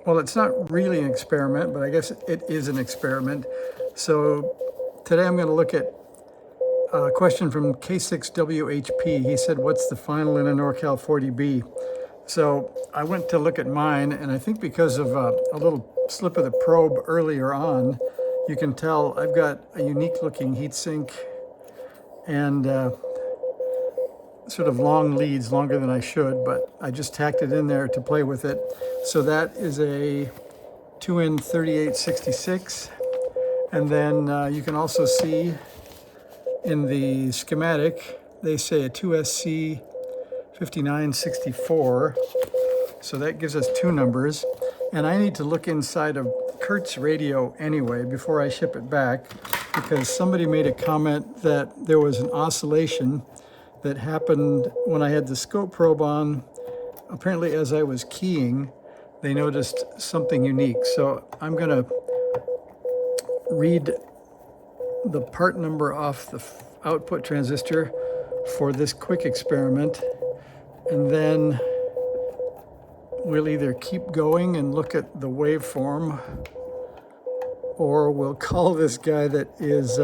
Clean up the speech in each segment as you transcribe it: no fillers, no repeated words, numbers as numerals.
Well, it's not really an experiment, but I guess it is an experiment. So today I'm going to look at a question from K6WHP. He said, what's the final in a Norcal40B? So I went to look at mine, and I think because of a little slip of the probe earlier on, you can tell I've got a unique looking heatsink and sort of long leads, longer than I should, but I just tacked it in there to play with it. So that is a 2N3866. And then you can also see in the schematic, they say a 2SC5964. So that gives us two numbers. And I need to look inside of Curt's radio anyway before I ship it back, because somebody made a comment that there was an oscillation that happened when I had the scope probe on. Apparently as I was keying, they noticed something unique. So I'm gonna read the part number off the output transistor for this quick experiment, and then we'll either keep going and look at the waveform, or we'll call this guy that is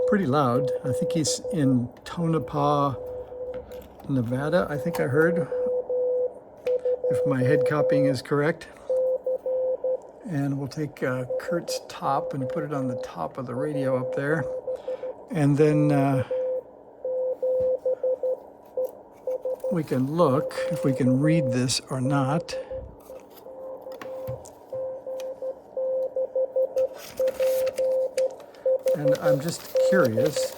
pretty loud. I think he's in Tonopah, Nevada, I think I heard, if my head copying is correct. And we'll take Curt's top and put it on the top of the radio up there. And then we can look if we can read this or not. And I'm just curious.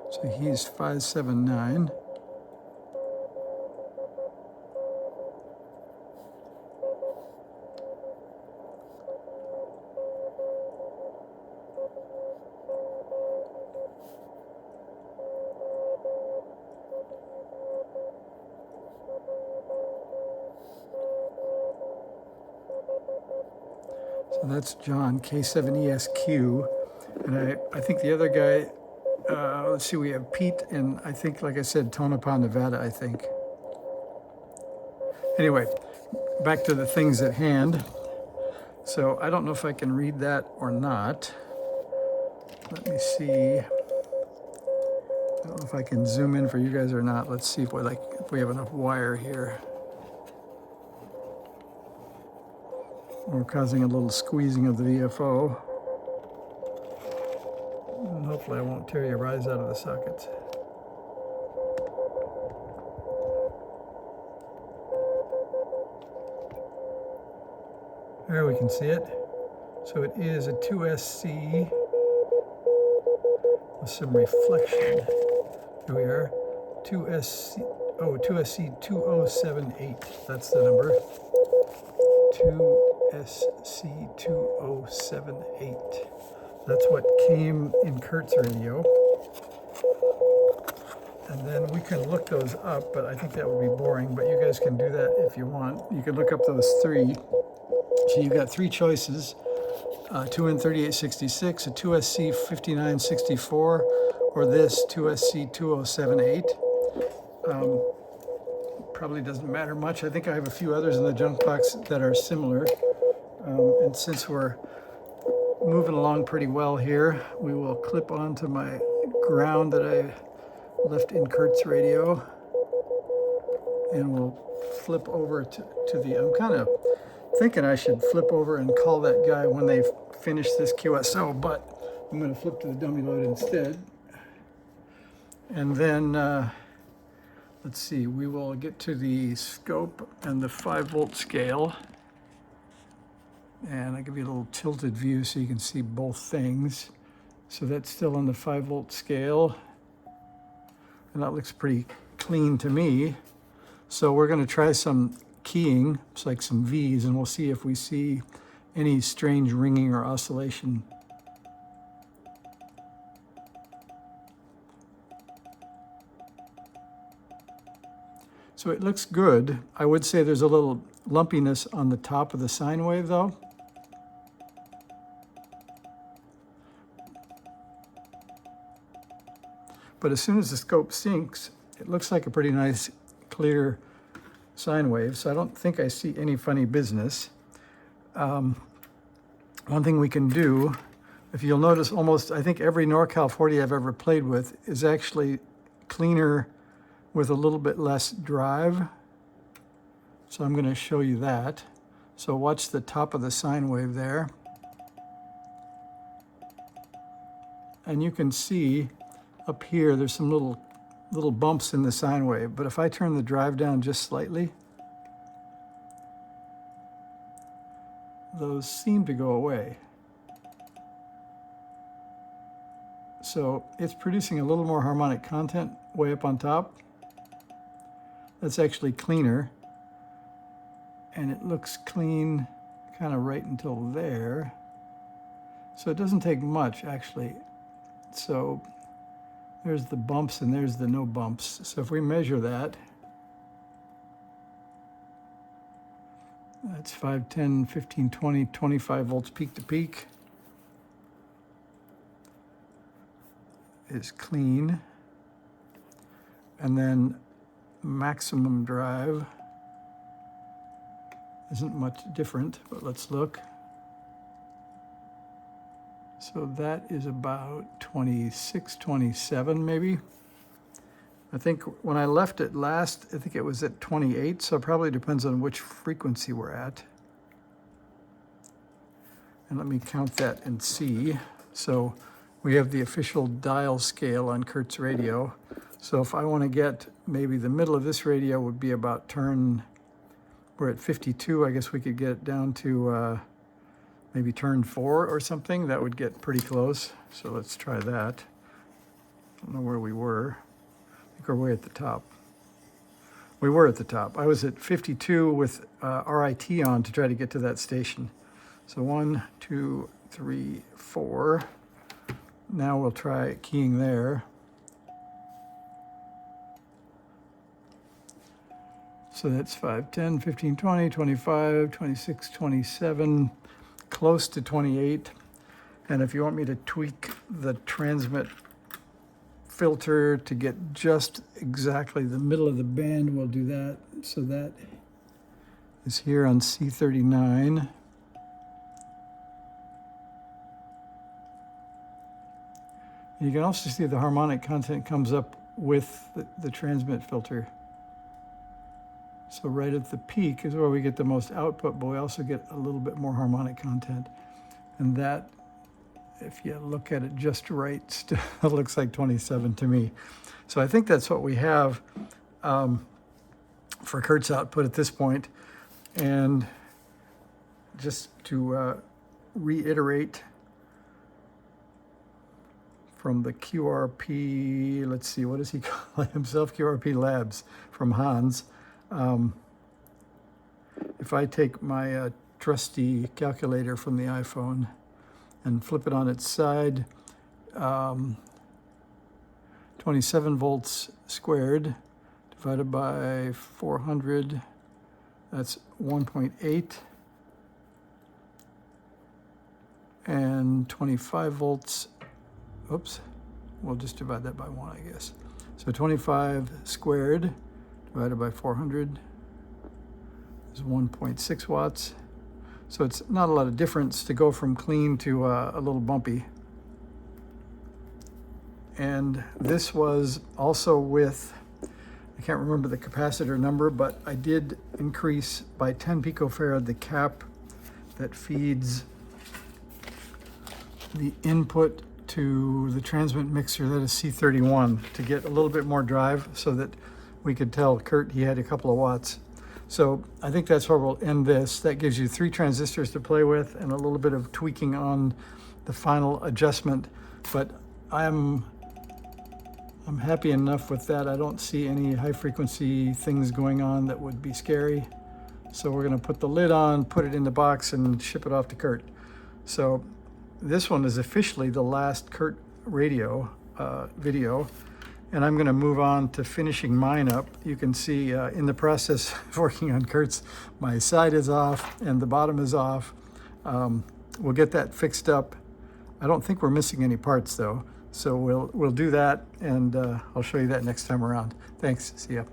So he's 579. So that's John, K7ESQ. And I think the other guy, let's see, we have Pete, and I think, like I said, Tonopah, Nevada, I think. Anyway, back to the things at hand. So I don't know if I can read that or not. Let me see. I don't know if I can zoom in for you guys or not. Let's see if we have enough wire here. We're causing a little squeezing of the VFO. And hopefully I won't tear your eyes out of the sockets. There we can see it. So it is a 2SC with some reflection. Here we are. 2SC2078. That's the number. 2SC2078. That's what came in Curt's radio. And then we can look those up, but I think that would be boring, but you guys can do that if you want. You can look up those three. So you've got three choices, 2N3866, a 2SC5964, or this 2SC2078. Probably doesn't matter much. I think I have a few others in the junk box that are similar. And since we're moving along pretty well here, we will clip onto my ground that I left in Curt's radio, and we'll flip over to the, I'm kind of thinking I should flip over and call that guy when they've finished this QSO, but I'm going to flip to the dummy load instead. And then, let's see, we will get to the scope and the 5-volt scale. And I'll give you a little tilted view so you can see both things. So that's still on the 5-volt scale. And that looks pretty clean to me. So we're going to try some keying, it's like some V's, and we'll see if we see any strange ringing or oscillation. So it looks good. I would say there's a little lumpiness on the top of the sine wave though. But as soon as the scope syncs, it looks like a pretty nice, clear sine wave. So I don't think I see any funny business. One thing we can do, if you'll notice, almost, I think every Norcal 40 I've ever played with is actually cleaner with a little bit less drive. So I'm going to show you that. So watch the top of the sine wave there. And you can see up here, there's some little bumps in the sine wave. But if I turn the drive down just slightly, those seem to go away. So it's producing a little more harmonic content way up on top. That's actually cleaner. And it looks clean kind of right until there. So it doesn't take much actually. So there's the bumps and there's the no bumps. So if we measure that, that's 5, 10, 15, 20, 25 volts peak to peak is clean. And then maximum drive isn't much different, but let's look. So that is about 26, 27 maybe. I think when I left it last, I think it was at 28, so it probably depends on which frequency we're at. And let me count that and see. So we have the official dial scale on Curt's radio. So if I want to get maybe the middle of this radio would be about we're at 52, I guess we could get it down to maybe turn 4 or something. That would get pretty close. So let's try that. I don't know where we were. I think we're way at the top. We were at the top. I was at 52 with RIT on to try to get to that station. So 1, 2, 3, 4. Now we'll try keying there. So that's 5, 10, 15, 20, 25, 26, 27, close to 28. And if you want me to tweak the transmit filter to get just exactly the middle of the band, we'll do that. So that is here on C39. You can also see the harmonic content comes up with the transmit filter. So right at the peak is where we get the most output, but we also get a little bit more harmonic content. And that, if you look at it just right, still looks like 27 to me. So I think that's what we have for Curt's output at this point. And just to reiterate from the QRP, let's see, what does he call himself? QRP Labs from Hans. If I take my trusty calculator from the iPhone and flip it on its side, 27 volts squared divided by 400, that's 1.8. And 25 volts, oops, we'll just divide that by 1, I guess. So 25 squared divided by 400 is 1.6 watts. So it's not a lot of difference to go from clean to a little bumpy. And this was also with, I can't remember the capacitor number, but I did increase by 10 picofarad the cap that feeds the input to the transmit mixer, that is C31, to get a little bit more drive so that we could tell Curt he had a couple of watts. So I think that's where we'll end this. That gives you 3 transistors to play with and a little bit of tweaking on the final adjustment. But I'm happy enough with that. I don't see any high frequency things going on that would be scary. So we're going to put the lid on, put it in the box, and ship it off to Curt. So this one is officially the last Curt radio video, and I'm going to move on to finishing mine up. You can see in the process of working on Curt's, my side is off and the bottom is off. We'll get that fixed up. I don't think we're missing any parts though, so we'll do that, and I'll show you that next time around. Thanks. See ya.